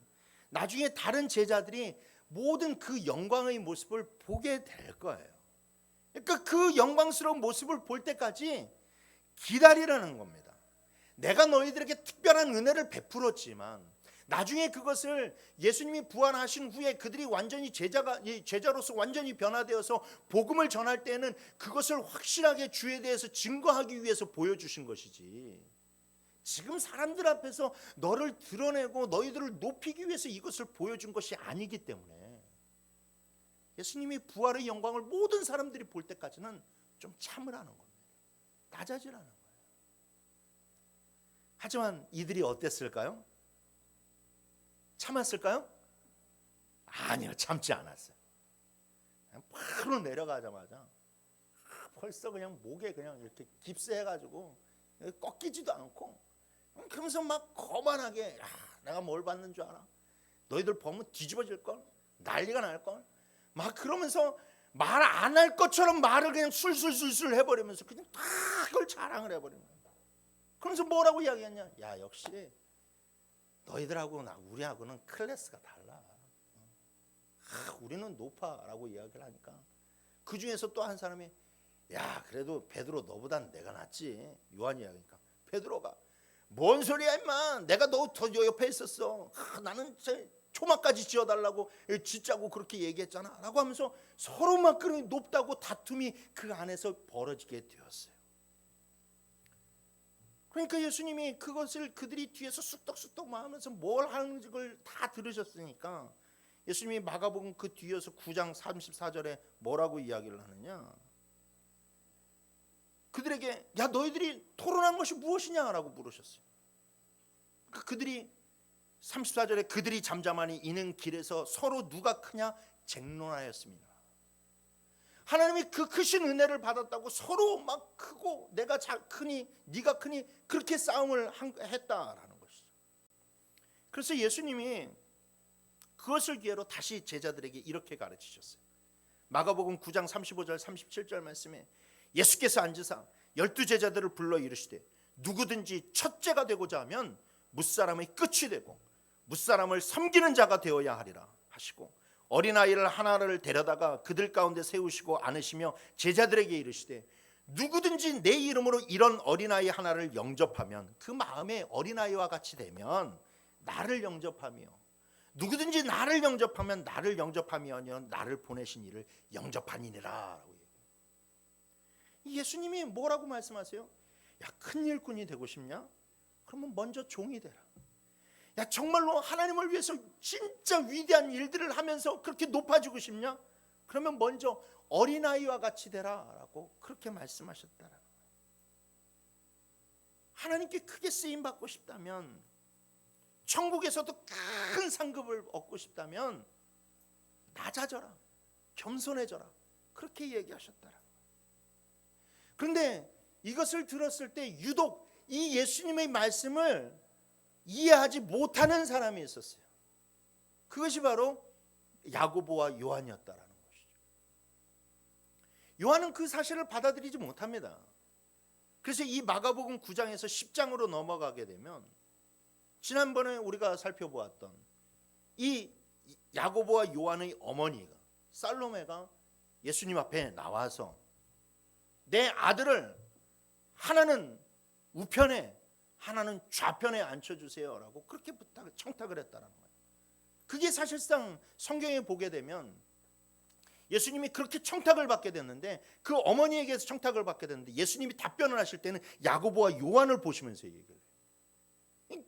나중에 다른 제자들이 모든 그 영광의 모습을 보게 될 거예요. 그러니까 그 영광스러운 모습을 볼 때까지 기다리라는 겁니다. 내가 너희들에게 특별한 은혜를 베풀었지만 나중에 그것을 예수님이 부활하신 후에 그들이 완전히 제자로서 완전히 변화되어서 복음을 전할 때는 그것을 확실하게 주에 대해서 증거하기 위해서 보여주신 것이지, 지금 사람들 앞에서 너를 드러내고 너희들을 높이기 위해서 이것을 보여준 것이 아니기 때문에 예수님이 부활의 영광을 모든 사람들이 볼 때까지는 좀 참으라는 겁니다. 낮아지라는 거예요. 하지만 이들이 어땠을까요? 참았을까요? 아니요, 참지 않았어요. 그냥 바로 내려가자마자 벌써 그냥 목에 그냥 이렇게 깁스해가지고 꺾이지도 않고 그러면서 막 거만하게 내가 뭘 받는 줄 알아? 너희들 보면 뒤집어질걸? 난리가 날걸? 막 그러면서 말 안 할 것처럼 말을 그냥 술술술술 해버리면서 그냥 다 그걸 자랑을 해버리는 거예요. 그러면서 뭐라고 이야기했냐? 야, 역시 너희들하고 우리하고는 클래스가 달라. 우리는 높아라고 이야기를 하니까 그 중에서 또 한 사람이 야, 그래도 베드로 너보단 내가 낫지. 요한이 이야기니까 베드로가 뭔 소리야 임마, 내가 너 더 옆에 있었어. 나는 초막까지 지어달라고 짓자고 그렇게 얘기했잖아 라고 하면서 서로 막 그런 높다고 다툼이 그 안에서 벌어지게 되었어요. 그러니까 예수님이 그것을 그들이 뒤에서 쑥덕쑥덕 하면서 뭘 하는 걸 다 들으셨으니까 예수님이 마가복음 그 뒤에서 9장 34절에 뭐라고 이야기를 하느냐, 그들에게 야, 너희들이 토론한 것이 무엇이냐라고 물으셨어요. 그들이 34절에 그들이 잠잠하니 이는 길에서 서로 누가 크냐 쟁론하였습니다. 하나님이 그 크신 은혜를 받았다고 서로 막 크고 내가 크니 네가 크니 그렇게 싸움을 했다라는 것이죠. 그래서 예수님이 그것을 기회로 다시 제자들에게 이렇게 가르치셨어요. 마가복음 9장 35절 37절 말씀에 예수께서 앉으사 12제자들을 불러 이르시되 누구든지 첫째가 되고자 하면 무사람의 끝이 되고 무사람을 섬기는 자가 되어야 하리라 하시고 어린아이를 하나를 데려다가 그들 가운데 세우시고 안으시며 제자들에게 이르시되 누구든지 내 이름으로 이런 어린아이 하나를 영접하면, 그 마음에 어린아이와 같이 되면 나를 영접하며, 누구든지 나를 영접하면 나를 영접하며 나를 보내신 이를 영접하니라. 예수님이 뭐라고 말씀하세요? 야, 큰 일꾼이 되고 싶냐? 그러면 먼저 종이 되라. 야, 정말로 하나님을 위해서 진짜 위대한 일들을 하면서 그렇게 높아지고 싶냐? 그러면 먼저 어린아이와 같이 되라라고 그렇게 말씀하셨다라는 거예요. 하나님께 크게 쓰임 받고 싶다면, 천국에서도 큰 상급을 얻고 싶다면 낮아져라, 겸손해져라, 그렇게 얘기하셨다라는 거예요. 그런데 이것을 들었을 때 유독 이 예수님의 말씀을 이해하지 못하는 사람이 있었어요. 그것이 바로 야고보와 요한이었다라는 것이죠. 요한은 그 사실을 받아들이지 못합니다. 그래서 이 마가복음 9장에서 10장으로 넘어가게 되면 지난번에 우리가 살펴보았던 이 야고보와 요한의 어머니가 살로메가 예수님 앞에 나와서 내 아들을 하나는 우편에 하나는 좌편에 앉혀주세요라고 그렇게 청탁을 했다는 거예요. 그게 사실상 성경에 보게 되면 예수님이 그렇게 청탁을 받게 됐는데 그 어머니에게서 청탁을 받게 됐는데 예수님이 답변을 하실 때는 야고보와 요한을 보시면서 얘기를 해요.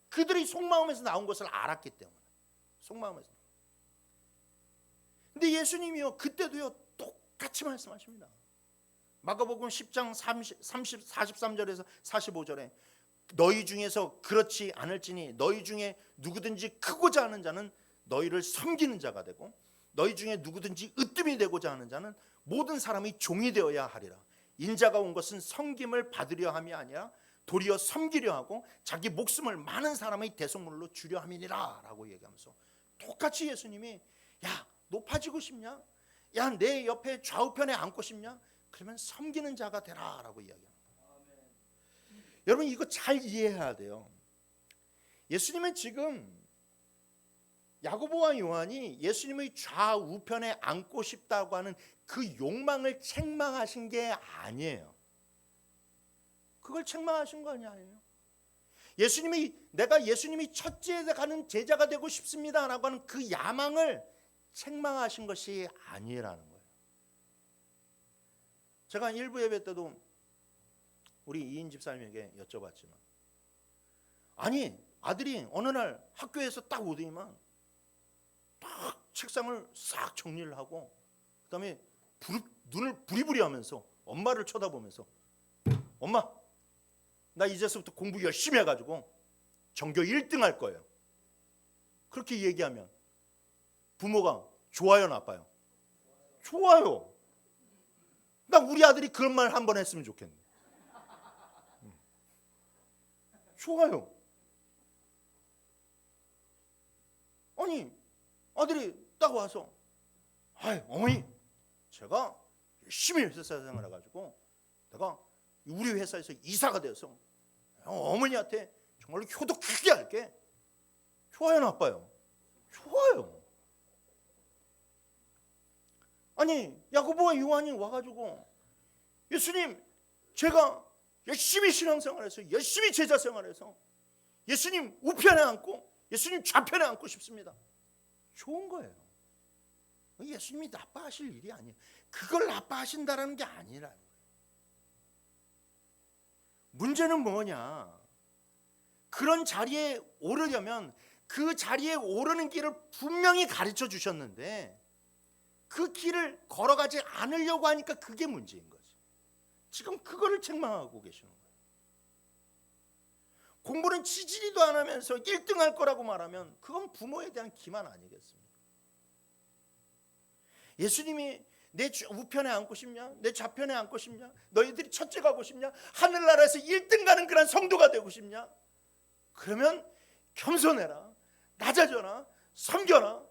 그들이 속마음에서 나온 것을 알았기 때문에 속마음에서. 근데 예수님이요 그때도요 똑같이 말씀하십니다. 마가복음 10장 43절에서 45절에 너희 중에서 그렇지 않을지니 너희 중에 누구든지 크고자 하는 자는 너희를 섬기는 자가 되고 너희 중에 누구든지 으뜸이 되고자 하는 자는 모든 사람이 종이 되어야 하리라. 인자가 온 것은 섬김을 받으려 함이 아니라 도리어 섬기려 하고 자기 목숨을 많은 사람의 대속물로 주려 함이니라 라고 얘기하면서 똑같이 예수님이 야 높아지고 싶냐? 야 내 옆에 좌우편에 앉고 싶냐? 그러면 섬기는 자가 되라 라고 이야기합니다. 여러분 이거 잘 이해해야 돼요. 예수님은 지금 야고보와 요한이 예수님의 좌우편에 앉고 싶다고 하는 그 욕망을 책망하신 게 아니에요. 그걸 책망하신 거 아니에요. 내가 예수님이 첫째에 가는 제자가 되고 싶습니다라고 하는 그 야망을 책망하신 것이 아니라는 거예요. 제가 일부 예배 때도 우리 이인 집사님에게 여쭤봤지만 아니 아들이 어느 날 학교에서 딱 오더니만 딱 책상을 싹 정리를 하고 그다음에 눈을 부리부리 하면서 엄마를 쳐다보면서 엄마 나 이제서부터 공부 열심히 해가지고 전교 1등 할 거예요. 그렇게 얘기하면 부모가 좋아요 나빠요? 좋아요. 나 우리 아들이 그런 말 한 번 했으면 좋겠네. 좋아요. 아니 아들이 딱 와서 어머니 제가 열심히 회사 생활 해가지고 내가 우리 회사에서 이사가 돼서 어머니한테 정말로 효도 크게 할게. 좋아요 나빠요? 좋아요. 아니 야고보와 요한이 와가지고 예수님 제가 열심히 신앙생활해서 열심히 제자생활해서 예수님 우편에 앉고 예수님 좌편에 앉고 싶습니다. 좋은 거예요. 예수님이 나빠하실 일이 아니에요. 그걸 나빠하신다는 게 아니라는 거예요. 문제는 뭐냐? 그런 자리에 오르려면 그 자리에 오르는 길을 분명히 가르쳐 주셨는데 그 길을 걸어가지 않으려고 하니까 그게 문제인 거지. 지금 그거를 책망하고 계시는 거예요. 공부는 지지리도 안 하면서 1등 할 거라고 말하면 그건 부모에 대한 기만 아니겠습니까? 예수님이 내 우편에 앉고 싶냐? 내 좌편에 앉고 싶냐? 너희들이 첫째 가고 싶냐? 하늘나라에서 1등 가는 그런 성도가 되고 싶냐? 그러면 겸손해라, 낮아져라, 섬겨라,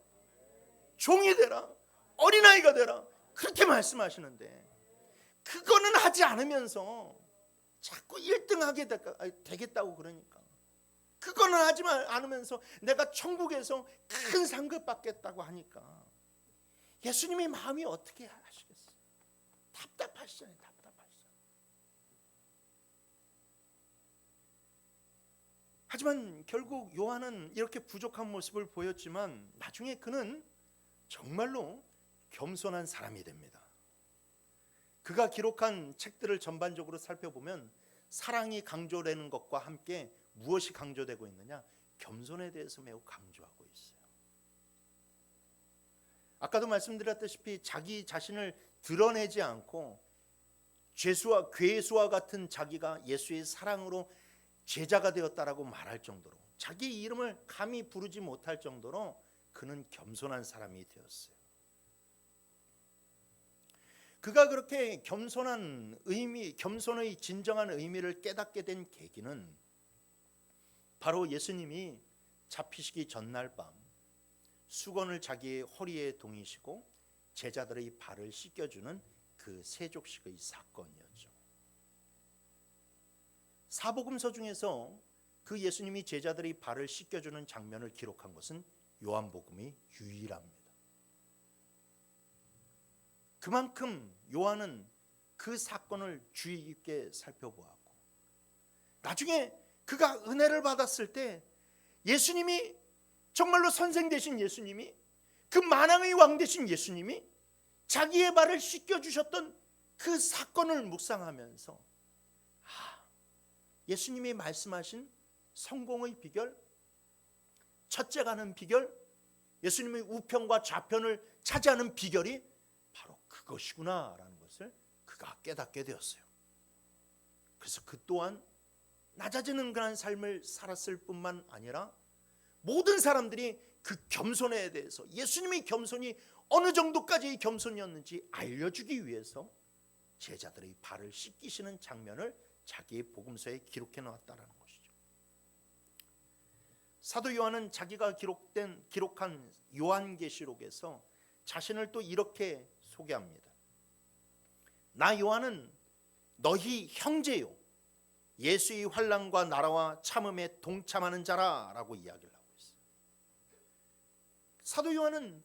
종이 되라, 어린아이가 되라 그렇게 말씀하시는데 그거는 하지 않으면서 자꾸 1등 하게 되겠다고 그러니까 그거는 하지 않으면서 내가 천국에서 큰 상급 받겠다고 하니까 예수님의 마음이 어떻게 하시겠어요? 답답하시잖아요. 답답하시잖아요. 하지만 결국 요한은 이렇게 부족한 모습을 보였지만 나중에 그는 정말로 겸손한 사람이 됩니다. 그가 기록한 책들을 전반적으로 살펴보면 사랑이 강조되는 것과 함께 무엇이 강조되고 있느냐? 겸손에 대해서 매우 강조하고 있어요. 아까도 말씀드렸다시피 자기 자신을 드러내지 않고 죄수와 괴수와 같은 자기가 예수의 사랑으로 제자가 되었다라고 말할 정도로 자기 이름을 감히 부르지 못할 정도로 그는 겸손한 사람이 되었어요. 그가 그렇게 겸손의 진정한 의미를 깨닫게 된 계기는 바로 예수님이 잡히시기 전날 밤 수건을 자기의 허리에 동이시고 제자들의 발을 씻겨주는 그 세족식의 사건이었죠. 사복음서 중에서 그 예수님이 제자들의 발을 씻겨주는 장면을 기록한 것은 요한복음이 유일합니다. 그만큼 요한은 그 사건을 주의 깊게 살펴보았고, 나중에 그가 은혜를 받았을 때 예수님이 정말로 선생 되신 예수님이, 그 만왕의 왕 되신 예수님이 자기의 발을 씻겨주셨던 그 사건을 묵상하면서 예수님이 말씀하신 성공의 비결, 첫째가는 비결, 예수님의 우편과 좌편을 차지하는 비결이 바로 그것이구나라는 것을 그가 깨닫게 되었어요. 그래서 그 또한 낮아지는 그런 삶을 살았을 뿐만 아니라 모든 사람들이 그 겸손에 대해서, 예수님의 겸손이 어느 정도까지의 겸손이었는지 알려주기 위해서 제자들의 발을 씻기시는 장면을 자기의 복음서에 기록해 놓았다는 것이죠. 사도 요한은 자기가 기록한 요한계시록에서 자신을 또 이렇게 소개합니다. 나 요한은 너희 형제요 예수의 환난과 나라와 참음에 동참하는 자라라고 이야기를 하고 있어요. 사도 요한은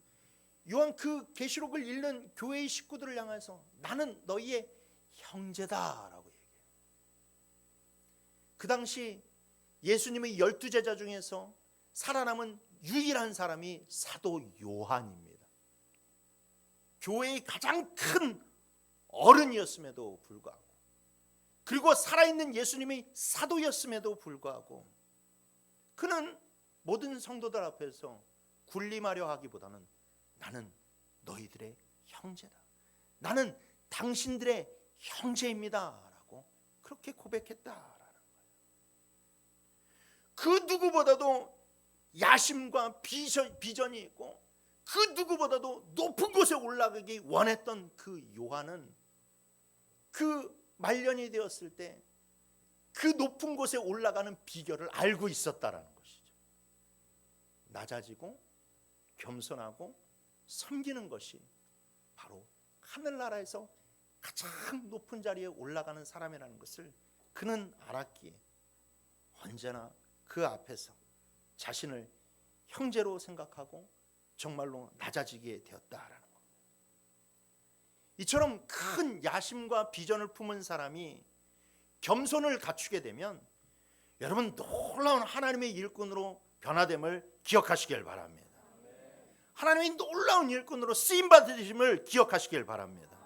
요한 그 계시록을 읽는 교회의 식구들을 향해서 나는 너희의 형제다라고 얘기해요. 그 당시 예수님의 12제자 중에서 살아남은 유일한 사람이 사도 요한입니다. 교회의 가장 큰 어른이었음에도 불구하고, 그리고 살아있는 예수님의 사도였음에도 불구하고 그는 모든 성도들 앞에서 군림하려 하기보다는 나는 너희들의 형제다, 나는 당신들의 형제입니다 라고 그렇게 고백했다라는 거예요. 그 누구보다도 야심과 비전이 있고 그 누구보다도 높은 곳에 올라가기 원했던 그 요한은 그 말년이 되었을 때 그 높은 곳에 올라가는 비결을 알고 있었다라는 것이죠. 낮아지고 겸손하고 섬기는 것이 바로 하늘나라에서 가장 높은 자리에 올라가는 사람이라는 것을 그는 알았기에 언제나 그 앞에서 자신을 형제로 생각하고 정말로 낮아지게 되었다라는 것. 이처럼 큰 야심과 비전을 품은 사람이 겸손을 갖추게 되면 여러분 놀라운 하나님의 일꾼으로 변화됨을 기억하시길 바랍니다. 하나님의 놀라운 일꾼으로 쓰임받으심을 기억하시길 바랍니다.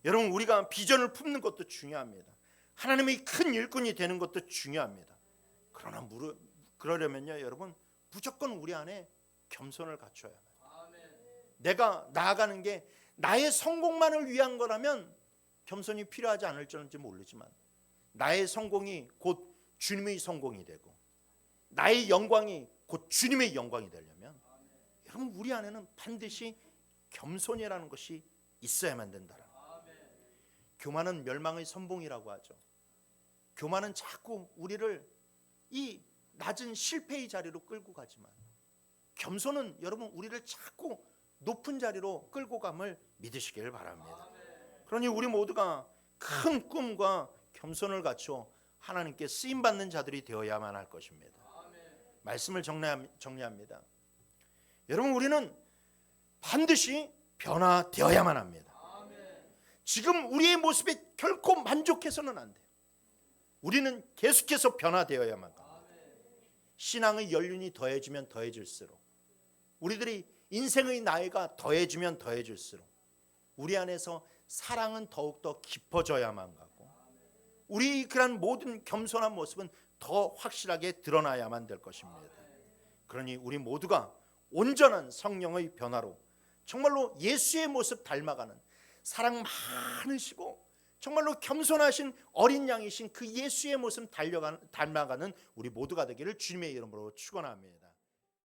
여러분 우리가 비전을 품는 것도 중요합니다. 하나님의 큰 일꾼이 되는 것도 중요합니다. 그러나 그러려면요 여러분 무조건 우리 안에 겸손을 갖춰야 해요. 내가 나아가는 게 나의 성공만을 위한 거라면 겸손이 필요하지 않을지 모르지만 나의 성공이 곧 주님의 성공이 되고 나의 영광이 곧 주님의 영광이 되려면 여러분 우리 안에는 반드시 겸손이라는 것이 있어야만 된다라는 거예요. 교만은 멸망의 선봉이라고 하죠. 교만은 자꾸 우리를 이 낮은 실패의 자리로 끌고 가지만 겸손은 여러분 우리를 자꾸 높은 자리로 끌고 감을 믿으시길 바랍니다. 그러니 우리 모두가 큰 꿈과 겸손을 갖추어 하나님께 쓰임받는 자들이 되어야만 할 것입니다. 말씀을 정리합니다. 여러분 우리는 반드시 변화되어야만 합니다. 지금 우리의 모습에 결코 만족해서는 안 돼요. 우리는 계속해서 변화되어야만 합니다. 신앙의 연륜이 더해지면 더해질수록, 우리들이 인생의 나이가 더해지면 더해질수록 우리 안에서 사랑은 더욱더 깊어져야만 하고 우리 그런 모든 겸손한 모습은 더 확실하게 드러나야만 될 것입니다. 그러니 우리 모두가 온전한 성령의 변화로 정말로 예수의 모습 닮아가는, 사랑 많으시고 정말로 겸손하신 어린 양이신 그 예수의 모습 닮아가는 우리 모두가 되기를 주님의 이름으로 축원합니다.